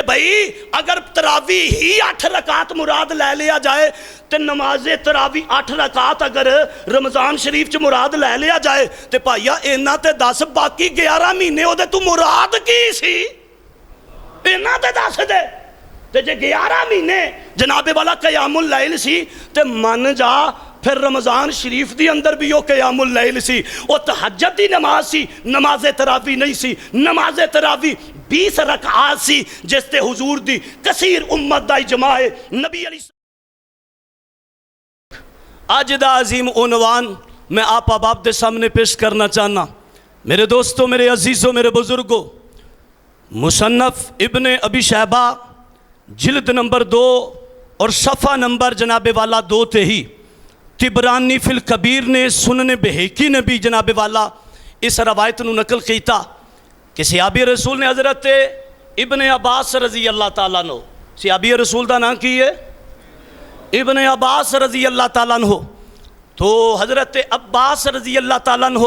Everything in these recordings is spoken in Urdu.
بھائی اگر تراوی ہی 8 رکعت مراد لے لیا جائے تو نماز تراوی 8 رکعت اگر رمضان شریف چ مراد لے لیا جائے تو بھائیا اینا تے 10 باقی 11 مہینے ہو دے تو مراد کی سی اینا تے 10 دے تے جے 11 مہینے جناب والا قیام اللیل سی تے من جا پھر رمضان شریف دی اندر بھی وہ قیام اللیل سی وہ تہجد دی نماز سی نماز تراوی نہیں سی نماز تراوی 20 رکعات سی جس تے حضور دی کثیر امت دا اجماع ہے نبی علیہ آج دا عظیم عنوان میں آپ احباب دے سامنے پیش کرنا چاہنا میرے دوستوں میرے عزیزوں میرے بزرگوں مصنف ابن ابی شیبہ جلد نمبر 2 اور صفحہ نمبر جناب والا 2 تے ہی تبرانی فی الکبیر نے سنن بہیقی نے بھی جناب والا اس روایت نو نقل کیتا کہ صحابی رسول نے حضرت ابن عباس رضی اللہ تعالیٰ عنہ صحابی رسول دا نام کی ہے ابن عباس رضی اللہ تعالیٰ عنہ تو حضرت عباس رضی اللہ تعالیٰ عنہ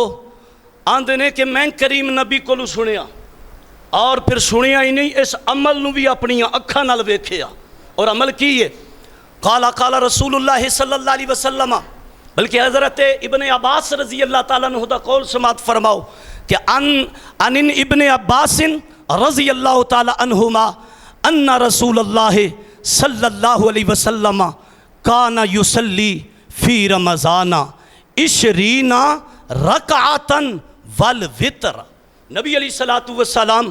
آندے نے کہ میں کریم نبی کو سنیا اور پھر سنیا ہی نہیں اس عمل نو بھی اپنی اکھاں نال ویکھیا اور عمل کی ہے قال رسول اللہ صلی اللہ علیہ وسلم بلکہ حضرت ابن عباس رضی اللہ تعالیٰ عنہ دا قول سماعت فرماؤ کہ ان ابن عباس رضی اللہ تعالیٰ عنہما ان رسول اللہ صلی اللہ علیہ وسلم کان یصلی فی رمضان 20 رکعتا والوتر نبی علیہ السلام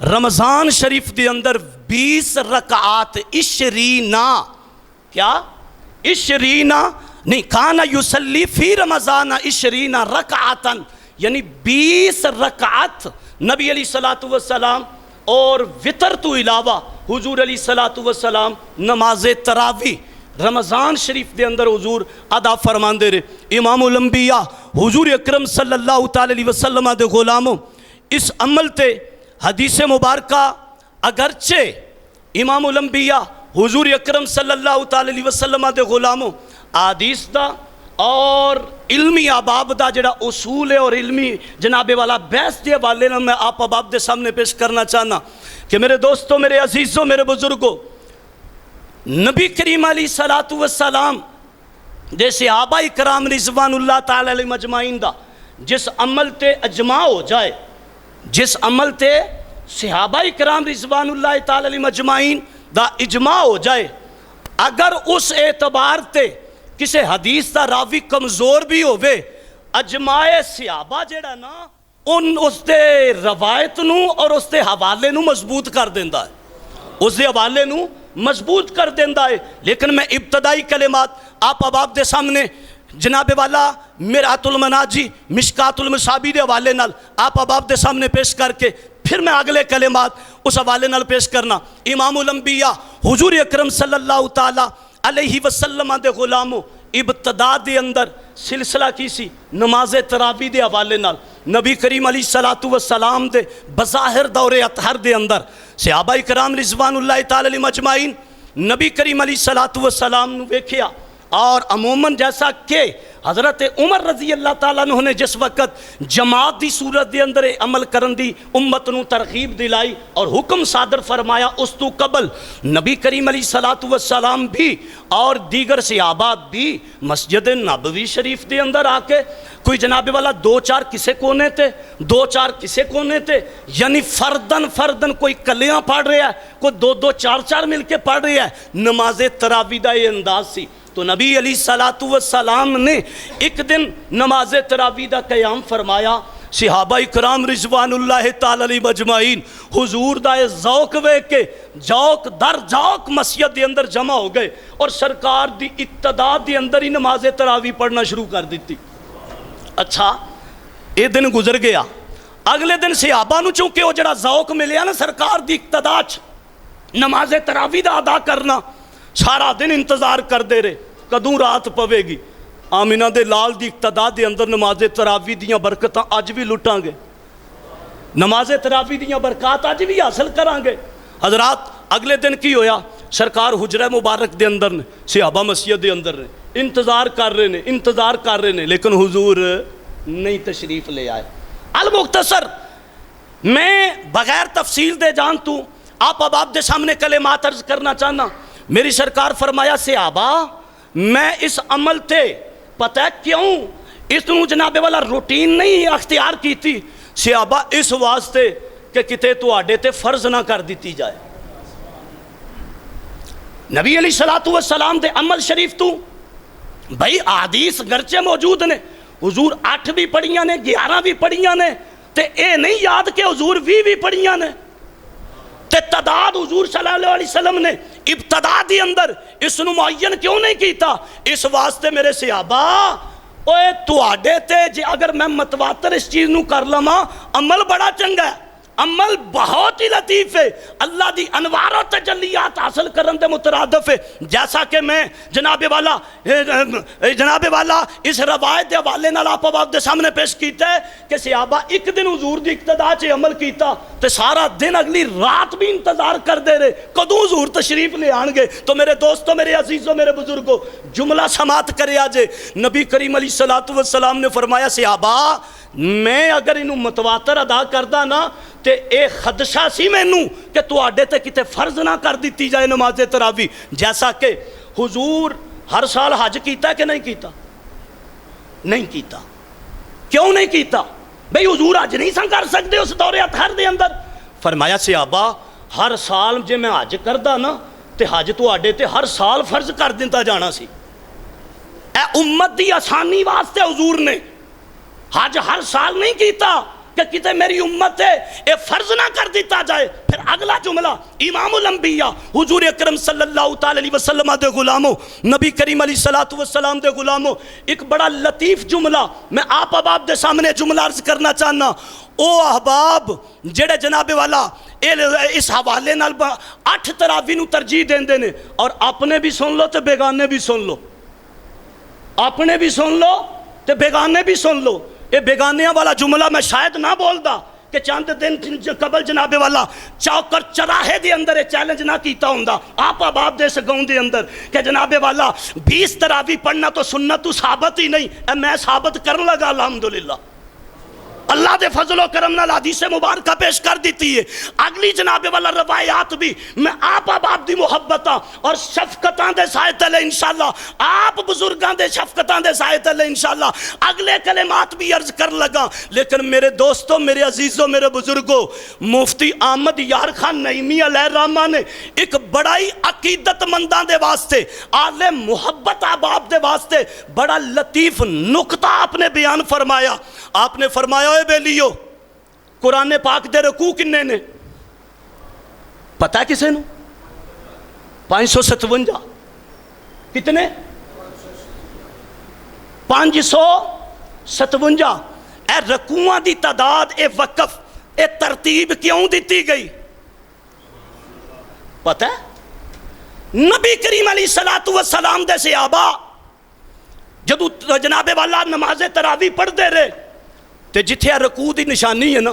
رمضان شریف دے اندر 20 رکعات 20 کیا 20 نہیں کانا یصلی فی رمضان 20 رکعتا یعنی 20 رکعت نبی علیہ السلام اور وطر تو علاوہ حضور علیہ السلام نماز تراوی رمضان شریف دے اندر حضور ادا فرمان دے رہے امام الانبیاء حضور اکرم صلی اللہ تعالی علیہ وسلم دے غلاموں اس عمل تے حدیث مبارکہ اگرچہ امام الانبیاء حضور اکرم صلی اللہ تعالی علیہ وسلم دے غلاموں حدیث دا اور علمی احباب دا جڑا اصول ہے اور علمی جناب والا بحث دے حوالے میں آپ احباب دے سامنے پیش کرنا چاہنا کہ میرے دوستوں میرے عزیزوں میرے بزرگوں نبی کریم علیہ السلام دے صحابہ کرام رضوان اللہ تعالی علیہ مجمعین دا جس عمل تے اجماع ہو جائے جس عمل تے صحابہ کرام رضوان اللہ تعالی علیہ مجمعین دا اجماع ہو جائے اگر اس اعتبار تے کسے حدیث دا راوی کمزور بھی ہوئے اجماع صحابہ جڑا نا اس دے روایت نو اور اس دے حوالے نو مضبوط کر دیندہ ہے اس دے حوالے نو مضبوط کر دیندہ ہے لیکن میں ابتدائی کلمات آپ احباب دے سامنے جناب والا مرآت المناجی مشکات المصابیح دے حوالے نال آپ احباب دے سامنے پیش کر کے پھر میں اگلے کلمات اس حوالے نال پیش کرنا امام الانبیاء حضور اکرم صلی اللہ تعالی علیہ وسلم دے غلاموں ابتدا دے اندر سلسلہ کی سی نماز تراوی دے حوالے نال نبی کریم علیہ السلام دے بظاہر دور اطہر دے اندر صحابہ کرام رضوان اللہ تعالی علیہ مجمعین نبی کریم علیہ السلام نو ویکھیا اور عموماً جیسا کہ حضرت عمر رضی اللہ تعالیٰ عنہ نے جس وقت جماعت دی صورت دے اندر عمل کرن دی امت نو ترغیب دلائی اور حکم صادر فرمایا اس تو قبل نبی کریم علیہ السلام بھی اور دیگر صحابہ بھی مسجد نبوی شریف دے اندر آ کے کوئی جناب والا 2-4 کسے کونے تھے 2-4 کسے کونے تھے یعنی فردن کوئی کلیاں پڑھ رہا ہے کوئی 2-4 مل کے پڑھ رہا ہے نماز تراویح دا یہ انداز سی تو نبی علیہ السلام نے ایک دن نماز تراویح دا قیام فرمایا صحابہ اکرام رضوان اللہ تعالی علیہ مجمعین حضور دا ذوق وے کے جوک در جوک مسجد دے اندر جمع ہو گئے اور سرکار دی ابتدا دے اندر ہی نماز تراویح پڑھنا شروع کر دیتی اچھا یہ دن گزر گیا اگلے دن صحابہ نو چونکہ وہ جڑا ذوق ملیا نا سرکار دی ابتدا نماز تراویح دا ادا کرنا سارا دن انتظار کر دے رہے کدوں رات پوے گی آمینہ دے لال دی اقتدا دے اندر نماز تراویح دیاں برکتاں اج بھی لٹاں گے نماز تراویح دیاں برکات اج بھی حاصل کران گے حضرات اگلے دن کی ہویا سرکار حجرہ مبارک دے اندر نے صحابہ مسجد دے اندر نے انتظار کر رہے نے لیکن حضور نہیں تشریف لے آئے المختصر میں بغیر تفصیل دے جان تو آپ اب دے سامنے کلمات عرض کرنا چاہنا. میری سرکار فرمایا صحابہ میں اس عمل تے پتہ ہے کیوں اس نو جناب والا روٹین نہیں اختیار کی تھی. صحابہ اس واسطے کہ کتے تو آڈے تے فرض نہ کر دیتی جائے. نبی علیہ السلام دے عمل شریف تو بھائی حدیث گرچہ موجود نے, حضور 8 بھی پڑھیاں نے 11 بھی پڑھیاں نے, تے اے نہیں یاد کہ حضور 20 بھی پڑھیاں نے. تے تعداد حضور صلی اللہ علیہ وسلم نے ابتدا دی اندر اس نو معین کیوں نہیں کیتا؟ اس واسطے میرے صحابہ اوے تو آڈے تے جے اگر میں متواتر اس چیز نو کر لما عمل بڑا چنگا ہے, عمل بہت ہی لطیف ہے, اللہ دی انوار و تجلیات حاصل کرن دے مترادف ہے. جیسا کہ میں جناب والا اس روایت دے حوالے نال آپ دے سامنے پیش کیتا ہے کہ صحابہ ایک دن حضور دی اقتدا چ عمل کیتا تے سارا دن اگلی رات بھی انتظار کر دے رہے کدوں حضور تشریف لے آن گے. تو میرے دوستو, میرے عزیزوں, میرے بزرگوں, جملہ سماعت کرے آجے. نبی کریم علیہ السلام نے فرمایا صحابہ میں اگر انہوں متواتر ادا کردہ نا تے ایک خدشہ سی میں انہوں کہ تو آڈے تے کتے فرض نہ کر دیتی جائے نماز تراویح. جیسا کہ حضور ہر سال حج کیتا ہے کہ نہیں کیتا؟ نہیں کیتا. کیوں نہیں کیتا؟ بھئی حضور حج نہیں سن کر سکتے اس دور اطہر دے اندر. فرمایا صحابہ ہر سال جے میں حج کردہ نا تے حج تو آڈے تے ہر سال فرض کر دیتا جانا سی. اے امت دی آسانی واسطے حضور نے حج ہر سال نہیں کیتا کہ کتے میری امت ہے اے فرض نہ کر دیتا جائے. پھر اگلا جملہ امام الانبیاء حضور اکرم صلی اللہ علیہ وسلم دے غلاموں, نبی کریم علیہ السلام دے غلاموں, ایک بڑا لطیف جملہ میں آپ احباب دے سامنے جملہ عرض کرنا چاہنا. او احباب جڑے جناب والا اس حوالے نال 8 تراویح نو ترجیح دین دے نے, اور اپنے بھی سن لو تے بیگانے بھی سن لو, اپنے بھی سن لو تے بیگانے بھی سن لو. یہ بیگانیاں والا جملہ میں شاید نہ بول دا کہ چاند دن قبل جناب والا چوکر چراہے دے اندر چیلنج نہ کیتا ہوندہ آپ احباب دے سگوں دے اندر کہ جناب والا 20 تراویح پڑھنا تو سنت تو ثابت ہی نہیں. اے میں ثابت کرنے لگا الحمدللہ. اللہ دے فضل و کرم نال حدیث مبارکہ پیش کر دیتی ہے. اگلی جناب والا روایات بھی میں آپ احباب دی محبتاں اور شفقتاں دے سائے تلے انشاءاللہ, آپ بزرگاں دے شفقتاں دے سائے تلے انشاءاللہ اگلے کلمات بھی عرض کر لگا. لیکن میرے دوستوں, میرے عزیزوں, میرے بزرگوں, مفتی احمد یار خان نعیمی علیہ الرحمہ نے ایک بڑائی عقیدت منداں دے واسطے, آل محبت احباب دے واسطے بڑا لطیف نقطہ آپ نے بیان فرمایا. آپ نے فرمایا اے بیلیو قرآن پاک دے رکوع کنے نے پتہ ہے کسے نو؟ 557. کتنے؟ 557. اے رکوعاں دی تعداد, اے وقف, اے ترتیب کیوں دیتی گئی پتہ ہے؟ نبی کریم علیہ السلام دے صحابہ جدو جناب والا نماز تراویح پڑھ دے رہے تے جتھے رکوع دی نشانی ہے نا,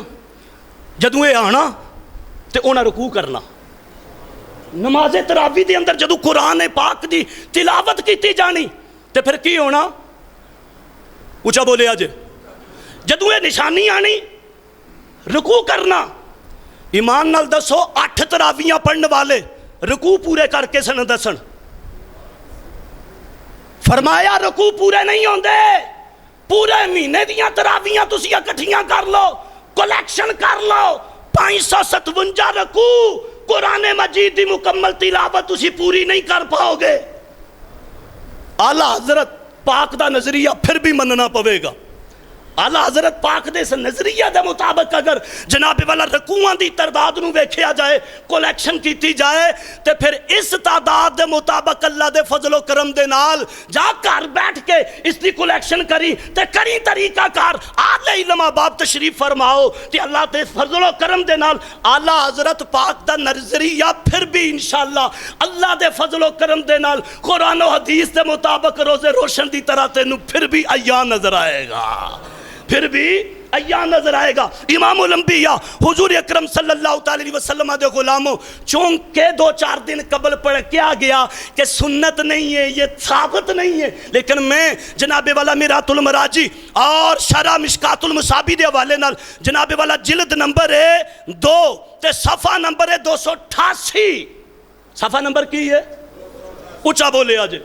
جدو اے آنا تے اونا رکوع کرنا. نماز تراویح دی اندر جدو قرآن پاک دی تلاوت کیتی جانی تے پھر کی ہونا؟ اچھا بولے آجے, جدو اے نشانی آنی رکوع کرنا. ایمان نال دسو 8 تراویحاں پڑھن والے رکوع پورے کر کے سن دسن؟ فرمایا رکوع پورے نہیں ہوندے. پورے مہینے دیاں تراویحاں تسی اکٹھیاں کر لو, کلیکشن کر لو, 557 رکوع قرآن مجید دی مکمل تلاوت تسی پوری نہیں کر پاؤ گے. اعلیٰ حضرت پاک دا نظریہ پھر بھی مننا پوے گا. اعلیٰ حضرت پاک دے اس نظریہ دے مطابق اگر جناب والا رکوعاں دی تعداد نو ویکھیا جائے, کلیکشن کیتی جائے, تے پھر اس تعداد دے مطابق اللہ دے فضل و کرم دے نال جا کر بیٹھ کے اس دی کلیکشن کری تے کری طریقہ کار اعلی علم احباب تشریف فرماؤ تے اللہ دے فضل و کرم دے نال اعلیٰ حضرت پاک دا نظریہ پھر بھی انشاءاللہ اللہ دے فضل و کرم دے نال قرآن و حدیث دے مطابق روزے روشن دی طرح تینوں پھر بھی عیاں نظر آئے گا. پھر بھی ایام نظر آئے گا امام الانبیاء حضور اکرم صلی اللہ تعالی وسلم دے غلاموں چونکہ 2-4 دن قبل پڑھ کیا گیا کہ سنت نہیں ہے، یہ ثابت نہیں ہے، لیکن میں جناب والا میرات المراجی اور شرح مشکات المصابی دے حوالے نال جناب والا جلد نمبر ہے 2 تے صفحہ نمبر ہے 288، صفحہ نمبر کی ہے؟ اچھا بولے آج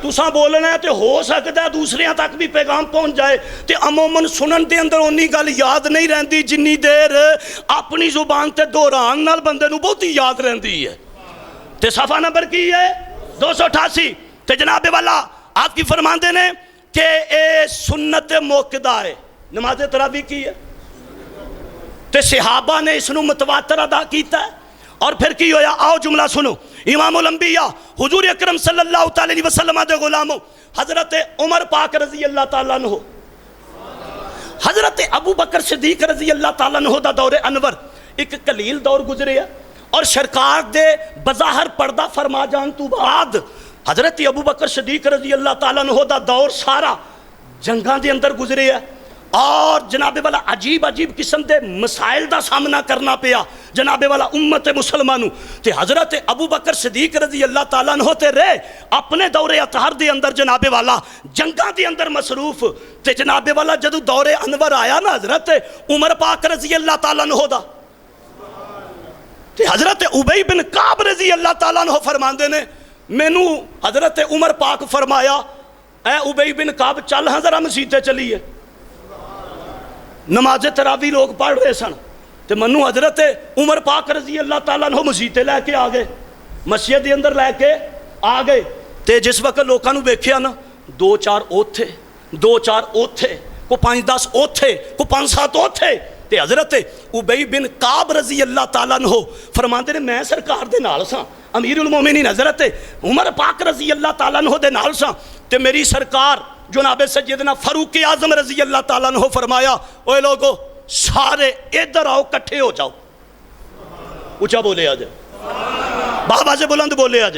تساں بولنا ہے تے ہو سکتا ہے دوسریاں تک بھی پیغام پہنچ جائے تے عموماً سنن دے اندر انہی گل یاد نہیں رہندی جنی دیر اپنی زبان تے دوران نال بندے نو بہت ہی یاد رہندی ہے۔ تے صفحہ نمبر کی ہے 288 تے جناب والا آپ کی فرماندے نے کہ اے سنت موقدہ ہے، نماز تراویح کی ہے تے صحابہ نے اس نو متواتر ادا کیتا ہے۔ اور پھر کی ہویا آؤ جملہ سنو، امام الانبیاء حضور اکرم صلی اللہ تعالی وسلم دے غلاموں حضرت عمر پاک رضی اللہ تعالیٰ عنہ، حضرت ابو بکر صدیق رضی اللہ تعالیٰ عنہ دا دور انور ایک قلیل دور گزرے ہے، اور سرکار دے بظاہر پردہ فرما جان تو بعد حضرت ابو بکر صدیق رضی اللہ تعالیٰ عنہ دا دور سارا جنگاں دے اندر گزرے ہے، اور جناب والا عجیب قسم دے مسائل دا سامنا کرنا پیا جناب والا امت مسلمانوں تے حضرت ابو بکر صدیق رضی اللہ تعالیٰ عنہ تے رہے اپنے دور اطہر دے اندر جناب والا جنگاں دے اندر مصروف تے جناب والا جدو دور انور آیا نا حضرت عمر پاک رضی اللہ تعالیٰ عنہ دا تے حضرت ابی بن کعب رضی اللہ تعالیٰ عنہ فرماندے نے مینو حضرت عمر پاک فرمایا اے ابی بن کعب چل ہاں ذرا مسجد چلیے، نماز تراویح لوگ پڑھ رہے سن تے منو حضرت عمر پاک رضی اللہ تعالیٰ عنہ مسجد لے کے آ گئے، مسجد دے اندر لے کے آ گئے تے جس وقت لوکاں نو ویکھیا نا 2-4 اوتھے 2-4 اوتھے کو 5-10 اوتھے کو 5-7 اوتھے تے حضرت ابی بن کعب رضی اللہ تعالیٰ عنہ فرماندے نے میں سرکار دے نال ساں، امیر المومنین حضرت عمر پاک رضی اللہ تعالیٰ عنہ دے نال ساں تے میری سرکار جناب سیدنا فاروق اعظم رضی اللہ تعالیٰ عنہ فرمایا اوے لوگو سارے ادھر آؤ کٹھے ہو جاؤ، اونچا بولے آج بابا سے بلند بولے آج۔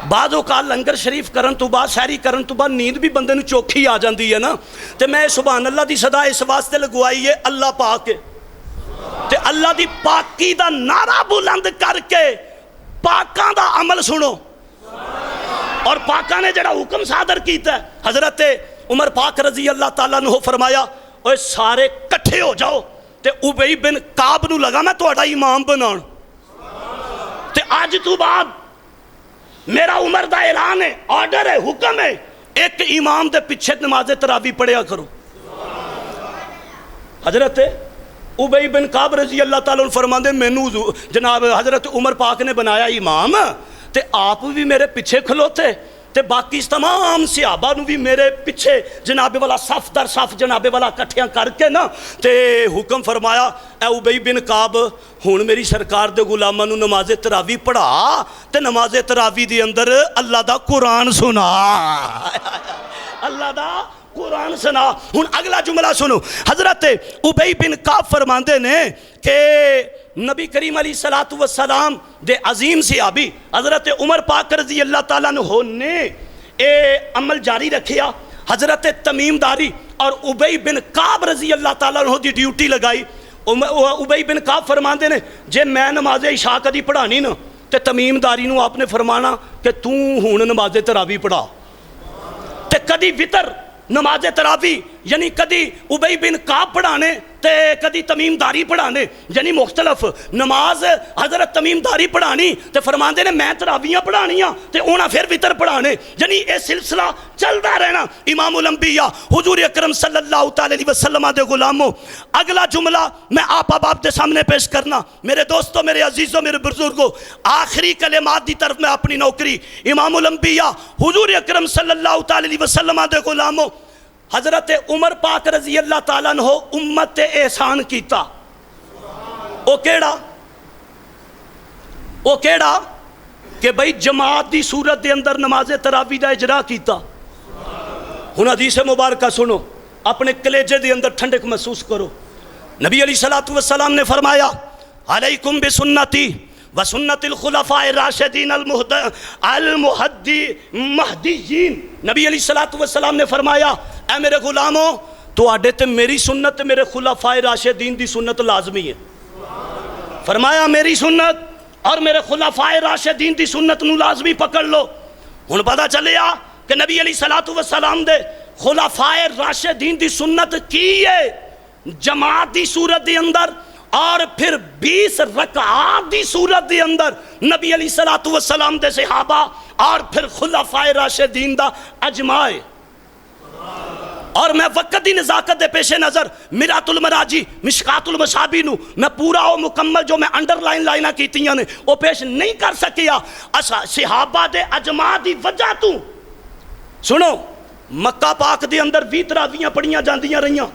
بعض اوقات لنگر شریف کرن تو بعد سیری کرن تو بعد نیند بھی بندے نو چوکھی آ جاندی ہے نا تے میں سبحان اللہ دی صدا اس واسطے لگوائی ہے اللہ پاک ہے تے اللہ دی پاکی دا نعرہ بلند کر کے پاکاں دا عمل سنو، اور پاکاں نے جڑا حکم صادر کیتا ہے حضرت عمر پاک رضی اللہ تعالیٰ عنہ فرمایا اوے سارے کٹھے ہو جاؤ تے ابی بن کعب نو لگا میں تہاڈا امام بنان تے آج تو بعد میرا عمر دا اعلان ہے، آرڈر ہے، حکم ہے، ایک امام دے پیچھے نماز تراویح پڑھیا کرو۔ حضرت ابی بن کعب رضی اللہ تعالیٰ عنہ فرماندے مینوں جناب حضرت عمر پاک نے بنایا امام تے آپ بھی میرے پیچھے کھلوتے تے باقی تمام صحابہ نو بھی میرے پیچھے جناب والا صف در صف جناب والا کٹھیاں کر کے نا تے حکم فرمایا اے ابی بن کعب ہن میری سرکار دے غلاماں نو نماز تراویح پڑھا تے نماز تراویح دے اندر اللہ دا قرآن سنا، اللہ دا قرآن سنا۔ ہن اگلا جملہ سنو، حضرت ابی بن کعب فرماندے نے کہ نبی کریم علیہ الصلوۃ والسلام دے عظیم صحابی حضرت عمر پاک رضی اللہ تعالیٰ عنہ نے اے عمل جاری رکھیا، حضرت تمیم داری اور ابی بن کعب رضی اللہ تعالیٰ عنہ دی ڈیوٹی لگائی۔ ابی بن کعب فرماندے نے جے میں نماز عشاء کدی پڑھانی نا تے تمیم داری نو آپ نے فرمانا کہ تو ہن نماز تراویح پڑھا تے کدی وطر نماز تراویح یعنی کدی ابی بن کعب پڑھانے تے کدی تمیم داری پڑھانے یعنی مختلف نماز حضرت تمیم داری پڑھانی تے فرماندے نے میں تراویحاں پڑھانیاں تے اونا پھر وطر پڑھانے، یعنی اے سلسلہ چلدا رہنا۔ امام الانبیاء حضور اکرم صلی اللہ تعالی علیہ وسلم دے غلاموں اگلا جملہ میں آپ اب دے سامنے پیش کرنا، میرے دوستوں میرے عزیزوں میرے بزرگوں، آخری کلمات دی طرف میں اپنی نوکری امام الانبیاء حضور اکرم صلی اللہ تعالی علیہ وسلم دے غلاموں حضرت عمر پاک رضی اللہ تعالیٰ عنہ امت تے احسان کیتا، او کیڑا کہ بھئی جماعت دی صورت دے اندر نماز تراویح دا اجرا کیتا۔ ہن حدیث مبارکہ سنو، اپنے کلیجے دے اندر ٹھنڈک محسوس کرو۔ نبی علیہ الصلوۃ والسلام نے فرمایا علیکم بسنتی وسنت الخلفاء الراشدین المہدیین۔ نبی علیہ الصلوۃ والسلام نے فرمایا اے میرے غلاموں تو آڈے تے میری سنت تے میرے خلفائے راشدین دی سنت لازمی ہے. فرمایا میری سنت اور میرے خلفائے راشدین دی سنت نو لازمی پکڑ لو. ہن پتہ چلیا کہ نبی علیہ السلام دے خلفائے راشدین دی سنت کی ہے جماعت دی صورت دی اندر, اور پھر 20 رکعات دی صورت دی اندر نبی علیہ السلام دے صحابہ اور پھر خلفائے راشدین دا اجماع. اور میں وقت دی نزاکت دے پیش نظر مرات المراجی مشکات المصابی نو میں پورا و مکمل جو میں انڈر لائن لائنہ کیتیاں نے وہ پیش نہیں کر سکیا. صحابہ دے اجماع دی وجہ تو سنو, مکہ پاک دے اندر 20 تراویاں پڑھیاں جاندیاں رہیاں,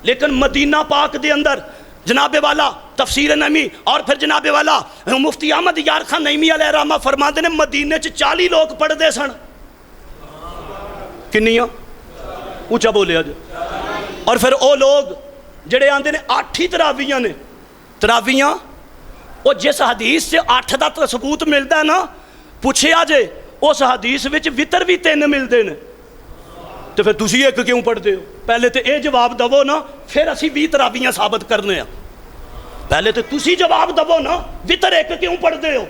لیکن مدینہ پاک دے اندر جناب والا تفسیر نعیمی اور پھر جناب والا مفتی احمد یار خان نعیمی علیہ رحمہ فرماتے نے مدینہ 40 لوگ پڑھ دے سن. کنیاں اونچا بولے آج. اور پھر او لوگ جڑے آندے نے 8 ہی تراویاں نے. تراویاں وہ جس حدیث سے 8 دا ثبوت ملتا ہے نا, پوچھے آجے اس حدیث وچ وطر بھی 3 ملتے ہیں, تو پھر تسی ایک کیوں پڑھتے ہو؟ پہلے تو اے جواب دو نا, پھر اسی 20 تراویاں ثابت کرنے ہیں. پہلے تو تسی جواب دو نا, وطر ایک کیوں پڑھتے ہو؟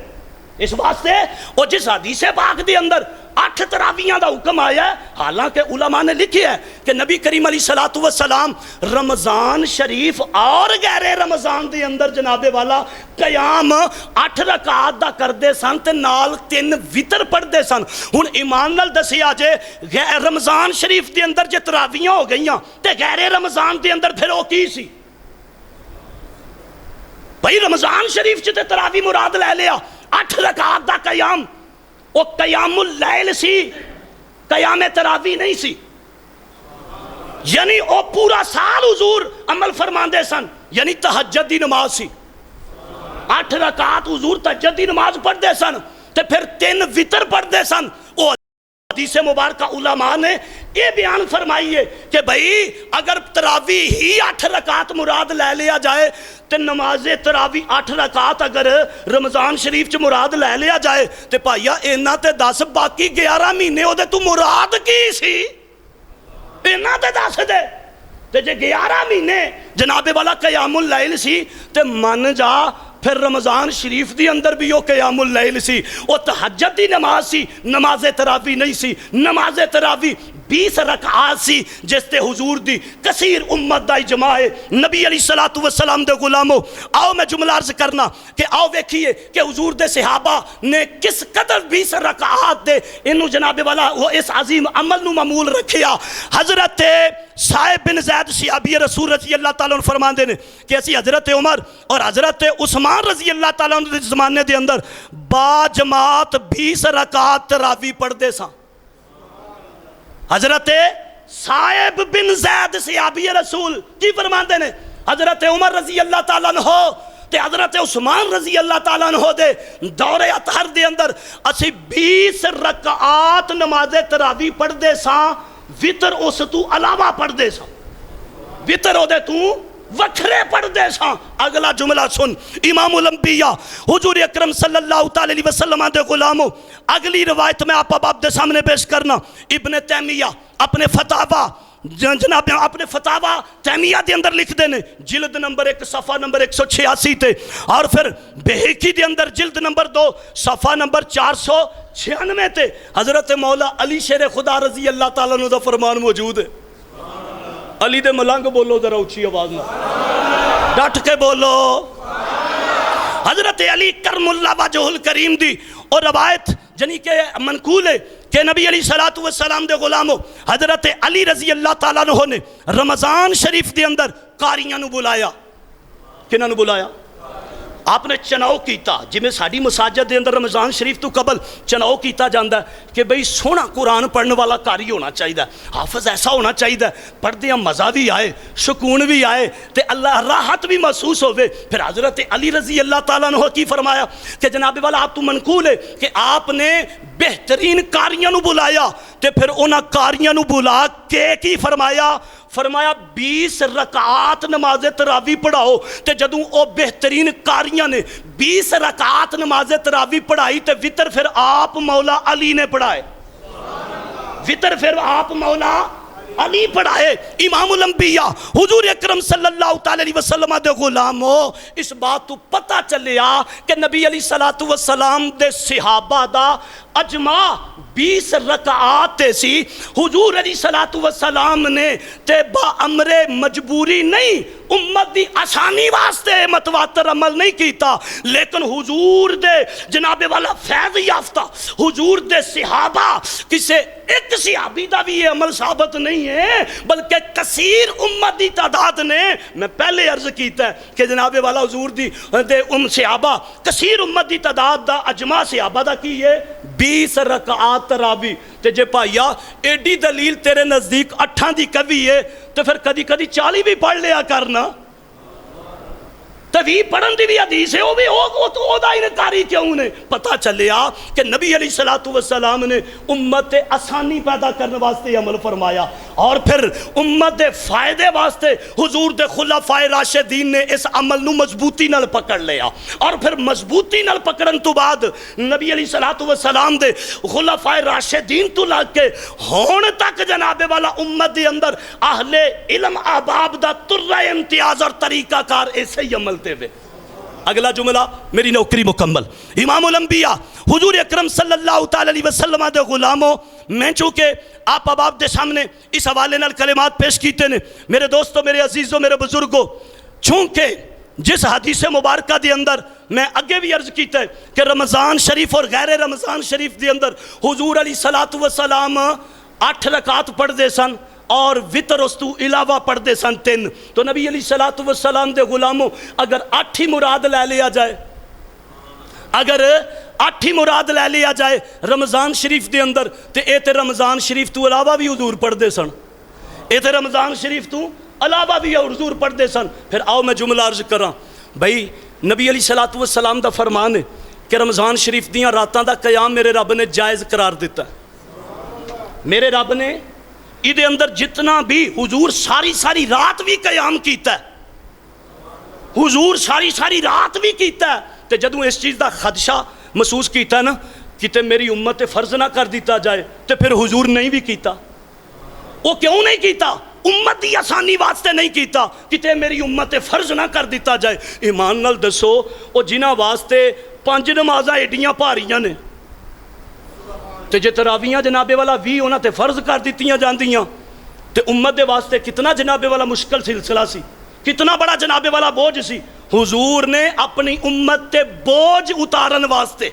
اس واسطے وہ جس حدیث پاک دے اندر 8 تراویاں دا حکم آیا ہے, حالانکہ علماء نے لکھی ہے کہ نبی کریم علیہ السلام رمضان شریف اور غیر رمضان دے اندر جناب والا قیام 8 رکعات دا کر دے سن تے نال 3 وطر پڑھ دے سن. ہن ایمان نال دسیا جے رمضان شریف دے اندر جے تراویاں ہو گئیاں تے غیر رمضان دے اندر پھر وہ کی سی؟ بھئی رمضان شریف چ تے تراوی مراد لے لیا, 8 رکعات دا قیام وہ قیام اللیل سی, قیام تراوی نہیں سی. یعنی وہ پورا سال حضور عمل فرماندے سن, یعنی تہجد دی نماز سی. 8 رکعات حضور تہجد دی نماز پڑھ دے سن تے پھر 3 وطر پڑھ دے سن. وہ حدیث مبارکہ علماء نے یہ بیان فرمائی ہے کہ بھئی اگر تراوی ہی 8 رکعات مراد لے لیا جائے تو نماز تراوی 8 رکعات اگر رمضان شریف چ مراد لے لیا جائے تو بھائیا اینا تے 10 باقی 11 مہینے ہو دے تو مراد کی سی؟ اینا تے 10 دے تے جے 11 مہینے جناب والا قیام اللیل سی تے من جا پھر رمضان شریف دی اندر بھی وہ قیام اللیل سی, وہ تہجد دی نماز سی, نماز تراوی نہیں سی. نماز تراوی 20 رکعات سی جس تے حضور دی کثیر امت دا اجماع ہے. نبی علیہ السلام دے غلاموں, آؤ میں جملہ عرض کرنا کہ آؤ ویکھیے کہ حضور دے صحابہ نے کس قدر 20 رکعات دے انہوں جناب والا وہ اس عظیم عمل نو معمول رکھیا. حضرت صاحب بن زید صحابی رسول رضی اللہ تعالیٰ عنہ فرماندے نے کہ اسی حضرت عمر اور حضرت عثمان رضی اللہ تعالیٰ عنہ دے زمانے دے اندر با جماعت 20 رکعات تراوی پڑھ دے ساں. حضرت صاحب بن زید صحابی رسول کی فرماندے نے حضرت عمر رضی اللہ تعالیٰ عنہ تے حضرت عثمان رضی اللہ تعالیٰ عنہ دے دور اطہر دے اندر اسی 20 رکعات نماز تراوی پڑھ دے ساں, وطر اس تو علاوہ پڑھ دے ساں, وطر ہو دے تو وکھرے پڑھ دے ساں. اگلا جملہ سن, امام الانبیاء حضور اکرم صلی اللہ علیہ وسلم دے غلاموں, اگلی روایت میں آپ اب دے سامنے پیش کرنا. ابن تیمیہ اپنے فتاوہ جناب اپنے فتاوہ تیمیہ دے اندر لکھ دینے جلد نمبر 1 صفحہ نمبر 186 تے, اور پھر بہیقی دے اندر جلد نمبر 2 صفحہ نمبر 496 تے حضرت مولا علی شیر خدا رضی اللہ تعالیٰ عنہ دا فرمان موجود ہے. علی دے ملنگ بولو ذرا اچھی آواز میں, ڈٹ کے بولو. حضرت علی کرم اللہ وجہ الکریم دی اور روایت جنی کہ منقول ہے کہ نبی علیہ السلام دے غلاموں حضرت علی رضی اللہ تعالیٰ عنہ نے رمضان شریف دے اندر قاریاں نو بلایا. کنہاں نو بلایا؟ آپ نے چناؤ کیتا, جی میں ساڑی مساجد دے اندر رمضان شریف تو قبل چناؤ کیتا جاندہ ہے کہ بھئی سونا قرآن پڑھنے والا قاری ہونا چاہیے, حافظ ایسا ہونا چاہیے, پڑھدے ہم مزہ بھی آئے, سکون بھی آئے, تے اللہ راحت بھی محسوس ہوئے. پھر حضرت علی رضی اللہ تعالیٰ عنہ کی فرمایا کہ جناب والا آپ تو منقول ہے کہ آپ نے بہترین قاریاں نو بلایا, تے پھر انہاں قاریاں نو بلا کے کی فرمایا 20 رکعات نماز تراوی پڑھاؤ. تے جدوں او بہترین قاریاں نے 20 رکعات نماز تراوی پڑھائی تے وطر پھر آپ مولا علی نے پڑھائے. وطر پھر آپ مولا علی پڑھائے امام الانبیاء حضور اکرم صلی اللہ تعالی علیہ وسلم دے غلام ہو. اس بات تو پتہ چلیا کہ نبی علیہ الصلوۃ والسلام دے صحابہ دا اجماع 20 رکعات سی. حضور علیہ الصلوۃ والسلام نے تے با امر مجبوری نہیں امت دی آسانی واسطے متواتر عمل نہیں کیتا، لیکن حضور دے جناب والا فیض یافتہ حضور دے صحابہ کسے ایک صحابی دا بھی یہ عمل ثابت نہیں ہے بلکہ کثیر امت دی تعداد نے، میں پہلے عرض کیتا ہے کہ جناب والا حضور دی دے صحابہ کثیر امت دی تعداد دا اجماع صحابہ دا کی ہے 20 رکعات تراویح. تے جے پائیا ایڈی دلیل تیرے نزدیک 8 دی کبھی ہے تو پھر کدی کدی 40 بھی پڑھ لیا کرنا. تو بھی پڑھن دی بھی حدیث ہے وہ دا انکاری کیوں نے؟ پتہ چلیا کہ نبی علیہ الصلوۃ والسلام نے امت آسانی پیدا کرنے واسطے عمل فرمایا اور پھر امت دے فائدے واسطے حضور دے خلفائے راشدین نے اس عمل نو مضبوطی نال پکڑ لیا اور پھر مضبوطی نال پکڑن تو بعد نبی علیہ الصلوۃ والسلام دے خلفائے راشدین تو لگ کے ہون تک جناب والا امت دے اندر اہل علم احباب دا ترہ امتیاز اور طریقہ کار ایسے ہی عمل ہوئے. اگلا جملہ میری نوکری مکمل. امام الانبیاء حضور اکرم صلی اللہ تعالی علیہ وسلم دے غلاموں، میں چونکہ آپ اب دے سامنے اس حوالے نال کلمات پیش کیتے نے میرے دوستوں، میرے عزیزوں، میرے بزرگوں، چونکہ جس حدیث مبارکہ دے اندر میں اگے بھی عرض کیتا ہے کہ رمضان شریف اور غیر رمضان شریف دے اندر حضور علیہ الصلوۃ والسلام 8 رکعات پڑھ دے سن اور وطر اس تو علاوہ پڑھ دے سن 3. تو نبی علیہ الصلوۃ والسلام دے غلاموں اگر 8 ہی مراد لے لیا جائے، اگر 8 ہی مراد لے لیا جائے رمضان شریف دے اندر تے اے تے رمضان شریف تو علاوہ بھی حضور پڑھ دے سن، اے تے رمضان شریف تو علاوہ بھی حضور پڑھ دے سن. پھر آؤ میں جملہ عرض کراں. بھائی نبی علیہ الصلوۃ والسلام دا فرمان ہے کہ رمضان شریف دیاں راتاں دا قیام میرے رب نے جائز قرار دیتا ہے. میرے رب نے ادھے اندر جتنا بھی حضور ساری رات بھی قیام کیتا ہے، حضور ساری رات بھی کیتا ہے. تے جدوں اس چیز دا خدشہ محسوس کیتا ہے نا کہ میری امت فرض نہ کر دیتا جائے تے پھر حضور نہیں بھی کیتا. وہ کیوں نہیں کیتا؟ امت دی آسانی واسطے نہیں کیتا کہ میری امت فرض نہ کر دیتا جائے. ایمان نال دسو وہ جنہاں واسطے 5 نمازاں ایڈیاں بھاریاں نے تے جے تراویاں جناب والا 20 انہاں تے فرض کر دیتیاں جاندیاں تے امت دے واسطے کتنا جناب والا مشکل سلسلہ سی، کتنا بڑا جناب والا بوجھ سی. حضور نے اپنی امت تے بوجھ اتارن واسطے،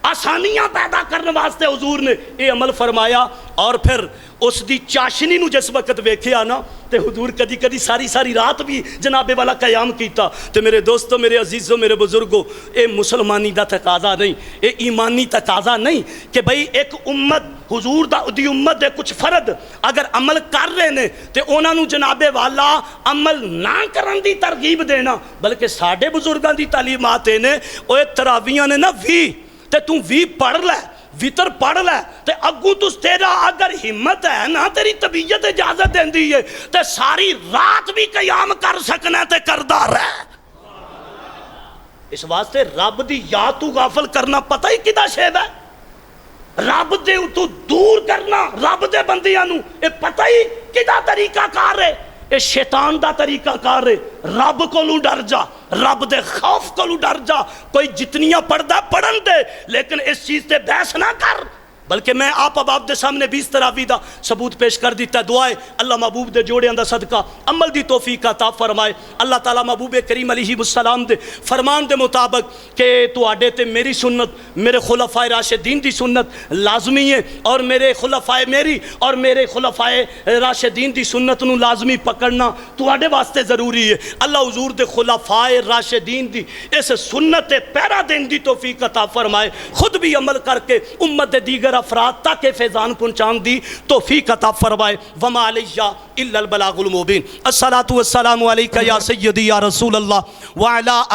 آسانیاں پیدا کرنے واسطے حضور نے یہ عمل فرمایا. اور پھر اس دی چاشنی نو جس وقت ویکھیا نا تے حضور کدی کدی ساری رات بھی جناب والا قیام کیتا. تے میرے دوستوں، میرے عزیزوں، میرے بزرگوں، اے مسلمانی دا تقاضا نہیں، اے ایمانی تقاضا نہیں کہ بھئی ایک امت حضور دی امت دے کچھ فرد اگر عمل کر رہے نے تے انہاں نو جناب والا عمل نہ کرن دی ترغیب دینا، بلکہ ساڈے بزرگاں دی تعلیمات نے اوے تراویاں نے نا 20 تے تو 20 پڑھ لے، وطر پڑھ لے تے اگوں تو تیرا اگر ہمت ہے نا، تیری طبیعت اجازت دیندی ہے تے ساری رات بھی قیام کر سکنا تے کردہ رہ. اس واسطے رب دی یاد تو غافل کرنا پتہ ہی کدا شیب ہے، رب دے تو دور کرنا رب دے بندیاں نو اے پتہ ہی کدا طریقہ کار ہے. اے شیطان دا طریقہ کار ہے. رب کو ڈر جا، رب دے خوف کو ڈر جا. کوئی جتنیاں پڑھدا پڑھن دے لیکن اس چیز تے بحث نہ کر. بلکہ میں آپ دے سامنے 20 تراویح دا ثبوت پیش کر دیتا. دعائے اللہ محبوب دے جوڑیاں دا صدقہ عمل دی توفیق عطا فرمائے. اللہ تعالیٰ محبوب کریم علیہ السلام دے فرمان دے مطابق کہ تواڈے تے میری سنت، میرے خلفائے راشدین دی سنت لازمی ہے اور میرے خلفائے راشدین دی سنت نو لازمی پکڑنا تواڈے واسطے ضروری ہے. اللہ حضور دے خلفائے راشدین دی اس سنت پیرا دین دی توفیق عطا فرمائے. خود بھی عمل کر کے امت دے دیگر افراد تاکہ فیضان پہنچان دی توفیق عطا فرمائے. وما علیہ الا البلاغ المبین. الصلاۃ والسلام علیکہ یا سیدی یا رسول اللہ وعلی